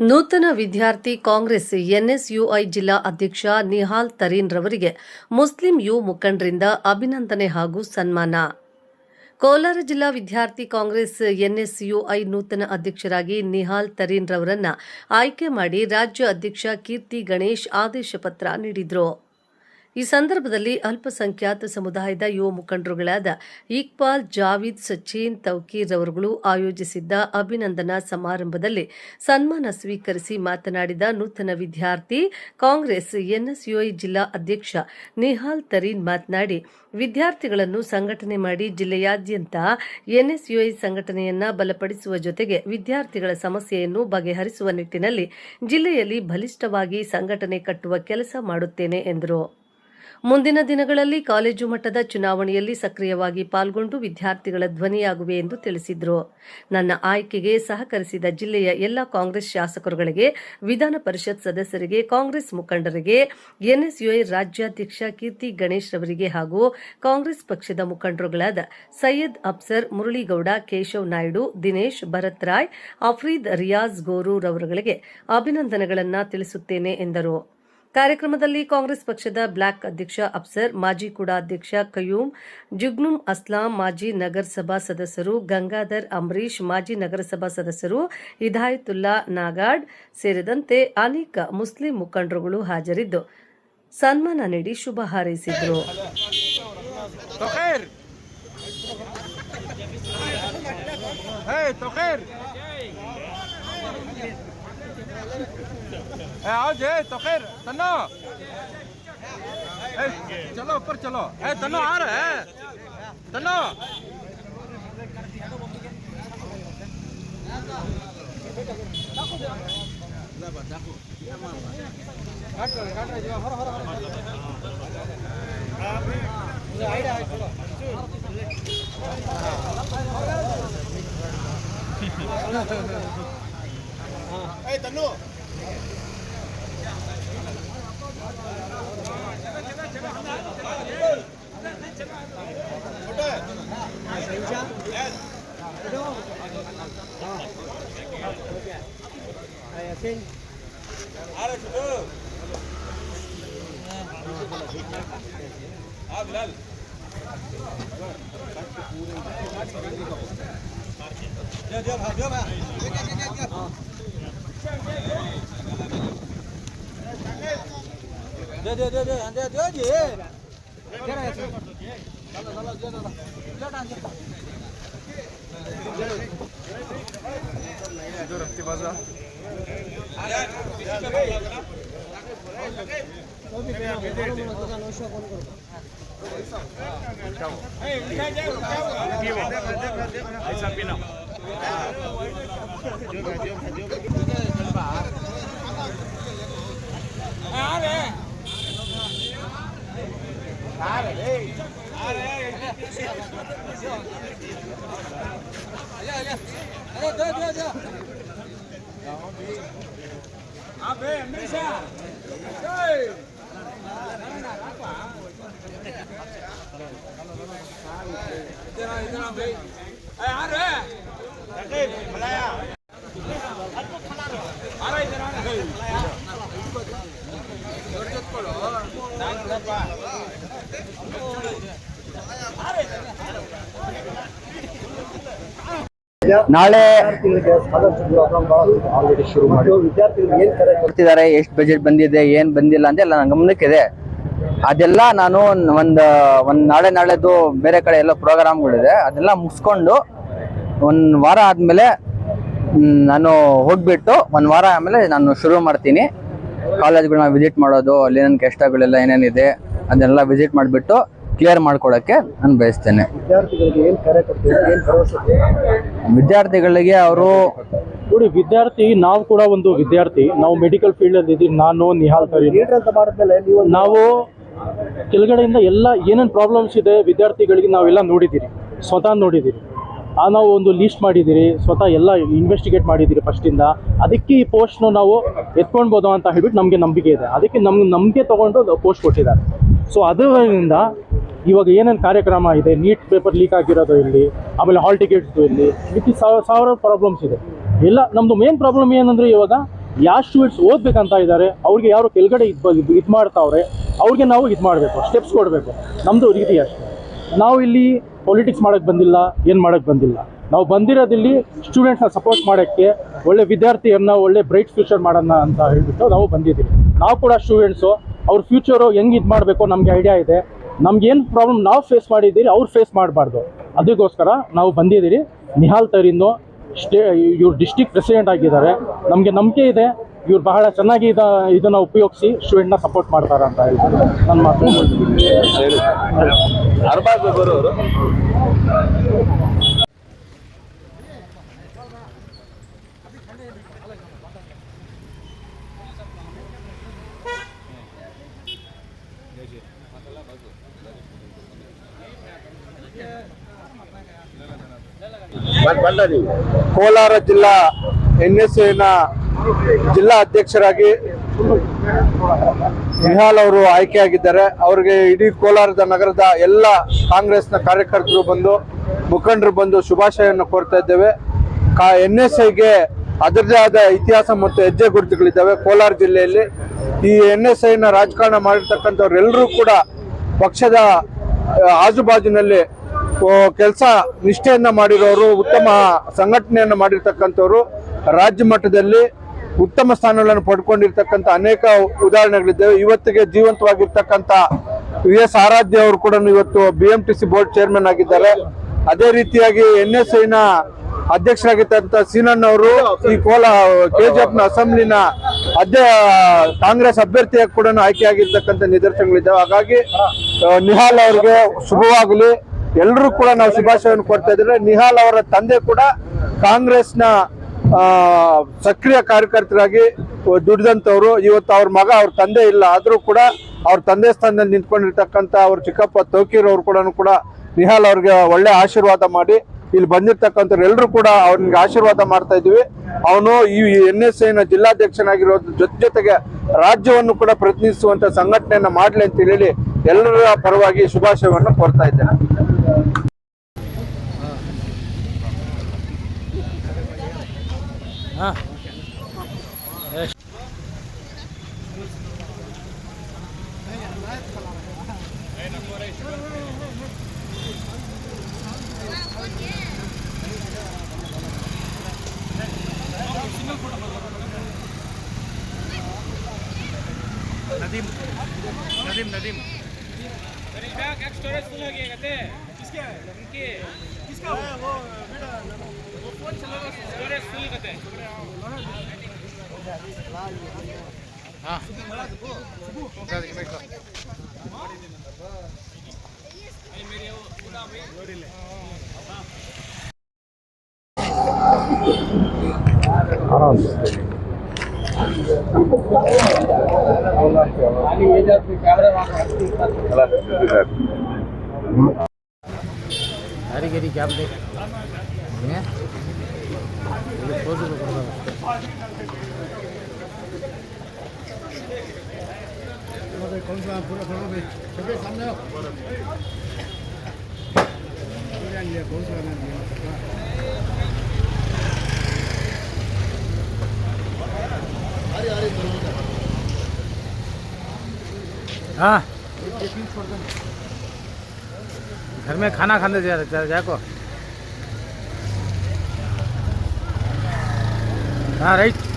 ನೂತನ ವಿದ್ಯಾರ್ಥಿ ಕಾಂಗ್ರೆಸ್ ಎನ್ಎಸ್ಯುಐ ಜಿಲ್ಲಾ ಅಧ್ಯಕ್ಷ ನಿಹಾಲ್ ತರೀನ್ ರವರಿಗೆ ಮುಸ್ಲಿಂ ಯುವ ಮುಖಂಡರಿಂದ ಅಭಿನಂದನೆ ಹಾಗೂ ಸನ್ಮಾನ. ಕೋಲಾರ ಜಿಲ್ಲಾ ವಿದ್ಯಾರ್ಥಿ ಕಾಂಗ್ರೆಸ್ ಎನ್ಎಸ್ಯುಐ ನೂತನ ಅಧ್ಯಕ್ಷರಾಗಿ ನಿಹಾಲ್ ತರೀನ್ ರವರನ್ನ ಆಯ್ಕೆ ಮಾಡಿ ರಾಜ್ಯ ಅಧ್ಯಕ್ಷ ಕೀರ್ತಿ ಗಣೇಶ್ ಆದೇಶ ಪತ್ರ ನೀಡಿದರು. ಈ ಸಂದರ್ಭದಲ್ಲಿ ಅಲ್ಪಸಂಖ್ಯಾತ ಸಮುದಾಯದ ಯುವ ಮುಖಂಡರುಗಳಾದ ಇಕ್ಬಾಲ್, ಜಾವೀದ್, ಸಚಿನ್ ತೌಕೀರ್ ರವರುಗಳು ಆಯೋಜಿಸಿದ್ದ ಅಭಿನಂದನಾ ಸಮಾರಂಭದಲ್ಲಿ ಸನ್ಮಾನ ಸ್ವೀಕರಿಸಿ ಮಾತನಾಡಿದ ನೂತನ ವಿದ್ಯಾರ್ಥಿ ಕಾಂಗ್ರೆಸ್ ಎನ್ಎಸ್ಯುಐ ಜಿಲ್ಲಾ ಅಧ್ಯಕ್ಷ ನಿಹಾಲ್ ತರೀನ್ ಮಾತನಾಡಿ, ವಿದ್ಯಾರ್ಥಿಗಳನ್ನು ಸಂಘಟನೆ ಮಾಡಿ ಜಿಲ್ಲೆಯಾದ್ಯಂತ ಎನ್ಎಸ್ಯುಐ ಸಂಘಟನೆಯನ್ನ ಬಲಪಡಿಸುವ ಜೊತೆಗೆ ವಿದ್ಯಾರ್ಥಿಗಳ ಸಮಸ್ಯೆಯನ್ನು ಬಗೆಹರಿಸುವ ನಿಟ್ಟಿನಲ್ಲಿ ಜಿಲ್ಲೆಯಲ್ಲಿ ಬಲಿಷ್ಠವಾಗಿ ಸಂಘಟನೆ ಕಟ್ಟುವ ಕೆಲಸ ಮಾಡುತ್ತೇನೆ ಎಂದರು. ಮುಂದಿನ ದಿನಗಳಲ್ಲಿ ಕಾಲೇಜು ಮಟ್ಟದ ಚುನಾವಣೆಯಲ್ಲಿ ಸಕ್ರಿಯವಾಗಿ ಪಾಲ್ಗೊಂಡು ವಿದ್ಯಾರ್ಥಿಗಳ ಧ್ವನಿಯಾಗುವೆ ಎಂದು ತಿಳಿಸಿದರು. ನನ್ನ ಆಯ್ಕೆಗೆ ಸಹಕರಿಸಿದ ಜಿಲ್ಲೆಯ ಎಲ್ಲ ಕಾಂಗ್ರೆಸ್ ಶಾಸಕರುಗಳಿಗೆ, ವಿಧಾನ ಪರಿಷತ್ ಸದಸ್ಯರಿಗೆ, ಕಾಂಗ್ರೆಸ್ ಮುಖಂಡರಿಗೆ, ಎನ್ಎಸ್ಯುಐ ರಾಜ್ಯಾಧ್ಯಕ್ಷ ಕೀರ್ತಿ ಗಣೇಶ್ ರವರಿಗೆ ಹಾಗೂ ಕಾಂಗ್ರೆಸ್ ಪಕ್ಷದ ಮುಖಂಡರುಗಳಾದ ಸೈಯದ್ ಅಫ್ಸರ್, ಮುರಳೀಗೌಡ, ಕೇಶವ್ ನಾಯ್ಡು, ದಿನೇಶ್, ಭರತ್ ರಾಯ್, ಅಫ್ರೀದ್, ರಿಯಾಜ್ ಗೋರು ರವರುಗಳಿಗೆ ಅಭಿನಂದನೆಗಳನ್ನು ತಿಳಿಸುತ್ತೇನೆ ಎಂದರು. ಕಾರ್ಯಕ್ರಮದಲ್ಲಿ ಕಾಂಗ್ರೆಸ್ ಪಕ್ಷದ ಬ್ಲಾಕ್ ಅಧ್ಯಕ್ಷ ಅಫ್ಸರ್, ಮಾಜಿ ಕುಡಾ ಅಧ್ಯಕ್ಷ ಕಯೂಮ್, ಜುಗ್ನುಮ್ ಅಸ್ಲಾಂ, ಮಾಜಿ ನಗರಸಭಾ ಸದಸ್ಯರು ಗಂಗಾಧರ್, ಅಂಬರೀಶ್, ಮಾಜಿ ನಗರಸಭಾ ಸದಸ್ಯರು ಹಿದಾಯತುಲ್ಲಾ ನಾಗಾಡ್ ಸೇರಿದಂತೆ ಅನೇಕ ಮುಸ್ಲಿಂ ಮುಖಂಡರುಗಳು ಹಾಜರಿದ್ದು ಸನ್ಮಾನ ನೀಡಿ ಶುಭ ಹಾರೈಸಿದರು. आओ जे तो खैर तन्नो चलो ऊपर चलो तन्नो आ रहा है तन्नो तन्नो ನಾಳೆ ಶುರು ಮಾಡಿ ಕೊಡ್ತಿದ್ದಾರೆ. ಎಷ್ಟು ಬಜೆಟ್ ಬಂದಿದೆ, ಏನ್ ಬಂದಿಲ್ಲ ಅಂತ ಎಲ್ಲ ನನ್ನ ಗಮನಕ್ಕಿದೆ. ಅದೆಲ್ಲ ನಾನು ಒಂದ್ ನಾಳೆದು ಬೇರೆ ಕಡೆ ಎಲ್ಲ ಪ್ರೋಗ್ರಾಮ್ಗಳಿದೆ, ಅದೆಲ್ಲ ಮುಗಿಸ್ಕೊಂಡು ಒಂದ್ ವಾರ ಆದ್ಮೇಲೆ ನಾನು ಹೋಗ್ಬಿಟ್ಟು ಒಂದ್ ವಾರ ಆಮೇಲೆ ನಾನು ಶುರು ಮಾಡ್ತೀನಿ ಕಾಲೇಜ್ಗಳನ್ನ ವಿಸಿಟ್ ಮಾಡೋದು. ಅಲ್ಲಿ ನನ್ನ ಕಷ್ಟಗಳೆಲ್ಲ ಏನೇನಿದೆ ಅದೆಲ್ಲ ವಿಸಿಟ್ ಮಾಡಿಬಿಟ್ಟು ಕ್ಲಿಯರ್ ಮಾಡ್ಕೊಡಕ್ಕೆ ನಾನು ಬಯಸ್ತೇನೆ. ವಿದ್ಯಾರ್ಥಿಗಳಿಗೆ ಅವರು ನೋಡಿ, ವಿದ್ಯಾರ್ಥಿ ನಾವು ಕೂಡ ಒಂದು ವಿದ್ಯಾರ್ಥಿ, ನಾವು ಮೆಡಿಕಲ್ ಫೀಲ್ಡ್ ಅಲ್ಲಿ ಇದ್ದೀವಿ. ನಾನು ನಿಹಾಲ್ ತರೀನ್, ನಾವು ಕೆಳಗಡೆಯಿಂದ ಎಲ್ಲ ಏನೇನು ಪ್ರಾಬ್ಲಮ್ಸ್ ಇದೆ ವಿದ್ಯಾರ್ಥಿಗಳಿಗೆ ನಾವೆಲ್ಲ ನೋಡಿದ್ದೀರಿ, ಸ್ವತಃ ನೋಡಿದ್ದೀರಿ. ನಾವು ಒಂದು ಲೀಸ್ಟ್ ಮಾಡಿದ್ದೀರಿ, ಸ್ವತಃ ಎಲ್ಲ ಇನ್ವೆಸ್ಟಿಗೇಟ್ ಮಾಡಿದ್ದೀರಿ ಫಸ್ಟಿಂದ. ಅದಕ್ಕೆ ಈ ಪೋಸ್ಟ್ನು ನಾವು ಎತ್ಕೊಳ್ಬೋದು ಅಂತ ಹೇಳ್ಬಿಟ್ಟು ನಮಗೆ ನಂಬಿಕೆ ಇದೆ. ಅದಕ್ಕೆ ನಮಗೆ ತೊಗೊಂಡು ಪೋಸ್ಟ್ ಕೊಟ್ಟಿದ್ದಾರೆ. ಸೊ ಅದರಿಂದ ಇವಾಗ ಏನೇನು ಕಾರ್ಯಕ್ರಮ ಇದೆ, ನೀಟ್ ಪೇಪರ್ ಲೀಕ್ ಆಗಿರೋದು ಇಲ್ಲಿ, ಆಮೇಲೆ ಹಾಲ್ ಟಿಕೆಟ್ಸ್ ಇಲ್ಲಿ, ಸಾವಿರ ಪ್ರಾಬ್ಲಮ್ಸ್ ಇದೆ. ಎಲ್ಲ ನಮ್ಮದು ಮೇನ್ ಪ್ರಾಬ್ಲಮ್ ಏನಂದರೆ ಇವಾಗ ಯಾವ ಸ್ಟೂಡೆಂಟ್ಸ್ ಓದಬೇಕಂತ ಇದ್ದಾರೆ ಅವ್ರಿಗೆ ಯಾರು ಕೆಳಗಡೆ ಇದು ಮಾಡ್ತಾವ್ರೆ ಅವ್ರಿಗೆ ನಾವು ಇದು ಮಾಡಬೇಕು, ಸ್ಟೆಪ್ಸ್ ಕೊಡಬೇಕು. ನಮ್ಮದು ರೀತಿ ಅಷ್ಟೇ. ನಾವು ಇಲ್ಲಿ ಪೊಲಿಟಿಕ್ಸ್ ಮಾಡೋಕ್ಕೆ ಬಂದಿಲ್ಲ, ಏನು ಮಾಡೋಕ್ಕೆ ಬಂದಿಲ್ಲ. ನಾವು ಬಂದಿರೋದಿಲ್ಲಿ ಸ್ಟೂಡೆಂಟ್ಸ್ನ ಸಪೋರ್ಟ್ ಮಾಡೋಕ್ಕೆ, ಒಳ್ಳೆ ವಿದ್ಯಾರ್ಥಿಯನ್ನು ಒಳ್ಳೆ ಬ್ರೈಟ್ ಫ್ಯೂಚರ್ ಮಾಡೋಣ ಅಂತ ಹೇಳ್ಬಿಟ್ಟು ನಾವು ಬಂದಿದ್ದೀವಿ. ನಾವು ಕೂಡ ಸ್ಟೂಡೆಂಟ್ಸು, ಅವ್ರ ಫ್ಯೂಚರು ಹೆಂಗೆ ಇದು ಮಾಡಬೇಕು ನಮಗೆ ಐಡಿಯಾ ಇದೆ. ನಮ್ಗೇನು ಪ್ರಾಬ್ಲಮ್ ನಾವು ಫೇಸ್ ಮಾಡಿದ್ದೀರಿ ಅವ್ರು ಫೇಸ್ ಮಾಡಬಾರ್ದು, ಅದಕ್ಕೋಸ್ಕರ ನಾವು ಬಂದಿದ್ದೀರಿ. ನಿಹಾಲ್ ತರೀನು ಇವ್ರು ಡಿಸ್ಟಿಕ್ ಪ್ರೆಸಿಡೆಂಟ್ ಆಗಿದ್ದಾರೆ. ನಮಗೆ ನಂಬಿಕೆ ಇದೆ ಇವ್ರು ಬಹಳ ಚೆನ್ನಾಗಿ ಇದನ್ನು ಉಪಯೋಗಿಸಿ ಸ್ಟೂಡೆಂಟ್ನ ಸಪೋರ್ಟ್ ಮಾಡ್ತಾರೆ ಅಂತ ಹೇಳ್ತಾರೆ. ನನ್ನ ಮಾತು ಕೋಲಾರ ಜಿಲ್ಲಾ NSAನ ಜಿಲ್ಲಾ ಅಧ್ಯಕ್ಷರಾಗಿ ನಿಹಾಲ್ ಅವರು ಆಯ್ಕೆಯಾಗಿದ್ದಾರೆ. ಅವರಿಗೆ ಇಡೀ ಕೋಲಾರದ ನಗರದ ಎಲ್ಲ ಕಾಂಗ್ರೆಸ್ನ ಕಾರ್ಯಕರ್ತರು ಬಂದು, ಮುಖಂಡರು ಬಂದು ಶುಭಾಶಯವನ್ನು ಕೋರ್ತಾ ಇದ್ದೇವೆ. NSAಗೆ ಅದರದೇ ಆದ ಇತಿಹಾಸ ಮತ್ತು ಹೆಜ್ಜೆ ಗುರುತುಗಳಿದ್ದಾವೆ. ಕೋಲಾರ ಜಿಲ್ಲೆಯಲ್ಲಿ ಈ NSAನ ರಾಜಕಾರಣ ಮಾಡಿರ್ತಕ್ಕಂಥವ್ರೆಲ್ಲರೂ ಕೂಡ ಪಕ್ಷದ ಆಜುಬಾಜಿನಲ್ಲಿ ಕೆಲಸ ನಿಷ್ಠೆಯನ್ನ ಮಾಡಿರೋರು, ಉತ್ತಮ ಸಂಘಟನೆಯನ್ನು ಮಾಡಿರ್ತಕ್ಕಂಥವ್ರು, ರಾಜ್ಯ ಮಟ್ಟದಲ್ಲಿ ಉತ್ತಮ ಸ್ಥಾನಗಳನ್ನು ಪಡ್ಕೊಂಡಿರ್ತಕ್ಕಂಥ ಅನೇಕ ಉದಾಹರಣೆಗಳಿದ್ದಾವೆ. ಇವತ್ತಿಗೆ ಜೀವಂತವಾಗಿರ್ತಕ್ಕಂಥ VS ಆರಾಧ್ಯ ಅವರು ಕೂಡ ಇವತ್ತು BMTC ಬೋರ್ಡ್ ಚೇರ್ಮನ್ ಆಗಿದ್ದಾರೆ. ಅದೇ ರೀತಿಯಾಗಿ NSAನ ಅಧ್ಯಕ್ಷರಾಗಿರ್ತಕ್ಕಂಥ ಸೀನಣ್ಣವರು ಈ KGF ಅಸೆಂಬ್ಲಿನ ಕಾಂಗ್ರೆಸ್ ಅಭ್ಯರ್ಥಿಯಾಗಿ ಕೂಡ ಆಯ್ಕೆಯಾಗಿರ್ತಕ್ಕಂಥ ನಿದರ್ಶನಗಳಿದ್ದಾವೆ. ಹಾಗಾಗಿ ನಿಹಾಲ್ ಅವರಿಗೆ ಶುಭವಾಗಲಿ. ಎಲ್ಲರೂ ಕೂಡ ನಾವು ಶುಭಾಶಯವನ್ನು ಕೊಡ್ತಾ ಇದ್ದಾರೆ. ನಿಹಾಲ್ ಅವರ ತಂದೆ ಕೂಡ ಕಾಂಗ್ರೆಸ್ನ ಸಕ್ರಿಯ ಕಾರ್ಯಕರ್ತರಾಗಿ ದುಡಿದಂಥವ್ರು. ಇವತ್ತು ಅವ್ರ ಮಗ, ಅವ್ರ ತಂದೆ ಇಲ್ಲ, ಆದರೂ ಕೂಡ ಅವ್ರ ತಂದೆ ಸ್ಥಾನದಲ್ಲಿ ನಿಂತ್ಕೊಂಡಿರ್ತಕ್ಕಂಥ ಅವ್ರ ಚಿಕ್ಕಪ್ಪ ತೌಕೀರ್ ಅವರು ಕೂಡ ನಿಹಾಲ್ ಅವ್ರಿಗೆ ಒಳ್ಳೆ ಆಶೀರ್ವಾದ ಮಾಡಿ ಇಲ್ಲಿ ಬಂದಿರ್ತಕ್ಕಂಥವ್ರು ಎಲ್ಲರೂ ಕೂಡ ಅವ್ರಿಗೆ ಆಶೀರ್ವಾದ ಮಾಡ್ತಾ ಇದ್ವಿ. ಅವನು ಈ NSAನ ಜಿಲ್ಲಾಧ್ಯಕ್ಷನಾಗಿರೋದ್ರ ಜೊತೆಗೆ ರಾಜ್ಯವನ್ನು ಕೂಡ ಪ್ರತಿನಿಧಿಸುವಂತ ಸಂಘಟನೆಯನ್ನ ಮಾಡಲಿ ಅಂತ ಹೇಳಿ ಎಲ್ಲರ ಪರವಾಗಿ ಶುಭಾಶಯವನ್ನು ಕೋರ್ತಾ ಇದ್ದೇನೆ. नदीम स्टोरेज फुल हो गया कहते किसके उनके किसका वो फोन चला रहा है स्टोरेज फुल कहते हां मेरे वो पूरा लोरी ले आराम से हरी कैब देख कौन सा पूरा सबके सामने कौन सा हाँ घर में खाना खाने जाको हाँ राइट